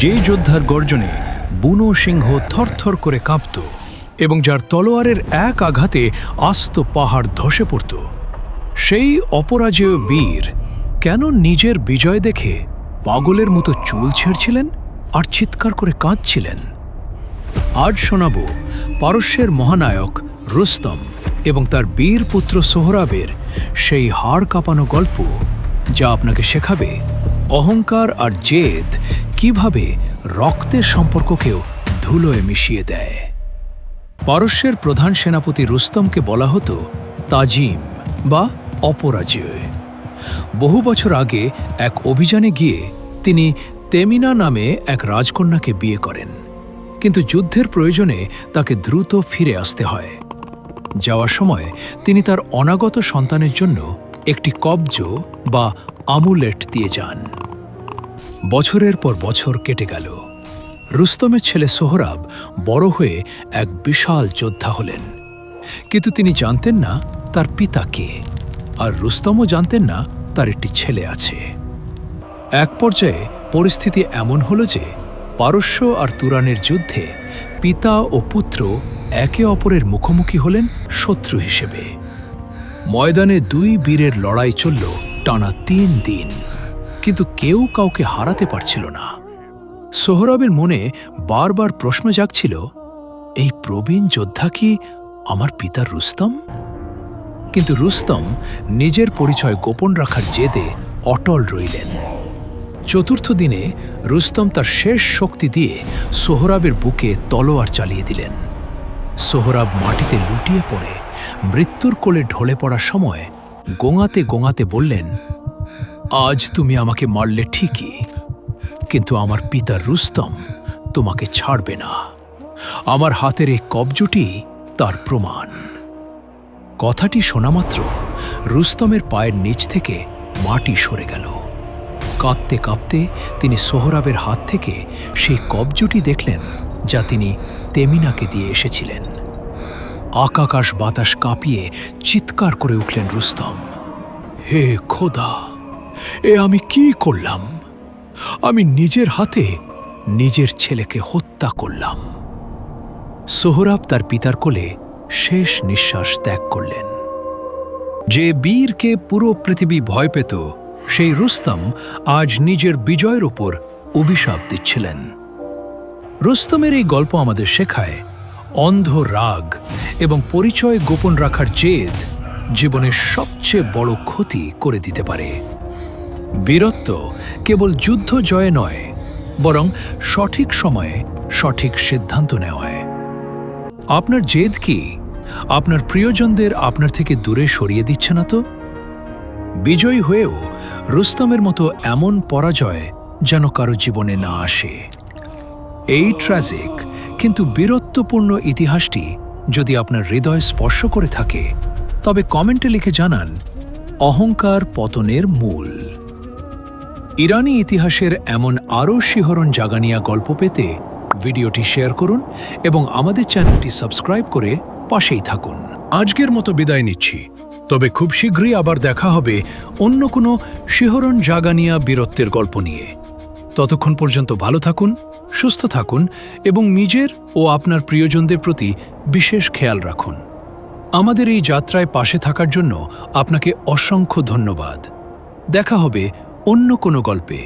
যে যোদ্ধার গর্জনে বুনো সিংহ থরথর করে কাঁপত এবং যার তলোয়ারের এক আঘাতে আস্ত পাহাড় ধসে পড়ত, সেই অপরাজেয় বীর কেন নিজের বিজয় দেখে পাগলের মতো চুল ছেড়ছিলেন আর চিৎকার করে কাঁদছিলেন? আজ শোনাব পারস্যের মহানায়ক রুস্তম এবং তার বীর পুত্র সোহরাবের সেই হাড় কাঁপানো গল্প, যা আপনাকে শেখাবে অহংকার আর জেদ কিভাবে রক্তের সম্পর্ককেও ধুলোয় মিশিয়ে দেয়। পারস্যের প্রধান সেনাপতি রুস্তমকে বলা হতো তাজিম বা অপরাজেয়। বহু বছর আগে এক অভিযানে গিয়ে তিনি তেমিনা নামে এক রাজকন্যাকে বিয়ে করেন, কিন্তু যুদ্ধের প্রয়োজনে তাকে দ্রুত ফিরে আসতে হয়। যাওয়ার সময় তিনি তার অনাগত সন্তানের জন্য একটি কবজ বা আমুলেট দিয়ে যান। বছরের পর বছর কেটে গেল। রুস্তমের ছেলে সোহরাব বড় হয়ে এক বিশাল যোদ্ধা হলেন, কিন্তু তিনি জানতেন না তার পিতা কে, আর রুস্তমও জানতেন না তার একটি ছেলে আছে। এক পর্যায়ে পরিস্থিতি এমন হল যে পারস্য আর তুরানের যুদ্ধে পিতা ও পুত্র একে অপরের মুখোমুখি হলেন শত্রু হিসেবে। ময়দানে দুই বীরের লড়াই চলল টানা 3 দিন, কিন্তু কেউ কাউকে হারাতে পারছিল না। সোহরাবের মনে বারবার প্রশ্ন জাগছিল, এই প্রবীণ যোদ্ধা কি আমার পিতা রুস্তম? কিন্তু রুস্তম নিজের পরিচয় গোপন রাখার জেদে অটল রইলেন। চতুর্থ দিনে রুস্তম তার শেষ শক্তি দিয়ে সোহরাবের বুকে তলোয়ার চালিয়ে দিলেন। সোহরাব মাটিতে লুটিয়ে পড়ে মৃত্যুর কোলে ঢলে পড়ার সময় গোঙাতে গোঙাতে বললেন, আজ তুমি আমাকে মারলে ঠিকই, কিন্তু আমার পিতা রুস্তম তোমাকে ছাড়বে না। আমার হাতের এই কবজটি তার প্রমাণ। কথাটি শোনামাত্র রুস্তমের পায়ের নিচ থেকে মাটি সরে গেল। কাঁদতে কাঁপতে তিনি সোহরাবের হাত থেকে সেই কবজটি দেখলেন, যা তিনি তেমিনাকে দিয়ে এসেছিলেন। আকাশ বাতাস কাঁপিয়ে চিৎকার করে উঠলেন রুস্তম, হে খোদা, এ আমি কি করলাম? আমি নিজের হাতে নিজের ছেলেকে হত্যা করলাম। সোহরাব তার পিতার কোলে শেষ নিঃশ্বাস ত্যাগ করলেন। যে বীরকে পুরো পৃথিবী ভয় পেত, সেই রুস্তম আজ নিজের বিজয়ের ওপর অভিশাপ দিচ্ছিলেন। রুস্তমের এই গল্প আমাদের শেখায়, অন্ধ রাগ এবং পরিচয় গোপন রাখার জেদ জীবনের সবচেয়ে বড় ক্ষতি করে দিতে পারে। বীরত্ব কেবল যুদ্ধ জয়ে নয়, বরং সঠিক সময়ে সঠিক সিদ্ধান্ত নেওয়ায়। আপনার জেদ কি আপনার প্রিয়জনদের আপনার থেকে দূরে সরিয়ে দিচ্ছে না তো? বিজয়ী হয়েও রুস্তমের মতো এমন পরাজয় যেন কারো জীবনে না আসে। এই ট্র্যাজিক কিন্তু বীরত্বপূর্ণ ইতিহাসটি যদি আপনার হৃদয় স্পর্শ করে থাকে, তবে কমেন্টে লিখে জানান, অহংকার পতনের মূল। ইরানি ইতিহাসের এমন আরও শিহরণ জাগানিয়া গল্প পেতে ভিডিওটি শেয়ার করুন এবং আমাদের চ্যানেলটি সাবস্ক্রাইব করে পাশেই থাকুন। আজকের মতো বিদায় নিচ্ছি, তবে খুব শীঘ্রই আবার দেখা হবে অন্য কোনো শিহরণ জাগানিয়া বীরত্বের গল্প নিয়ে। ততক্ষণ পর্যন্ত ভালো থাকুন, সুস্থ থাকুন এবং নিজের ও আপনার প্রিয়জনদের প্রতি বিশেষ খেয়াল রাখুন। আমাদের এই যাত্রায় পাশে থাকার জন্য আপনাকে অসংখ্য ধন্যবাদ। দেখা হবে অন্য কোনো গল্পে।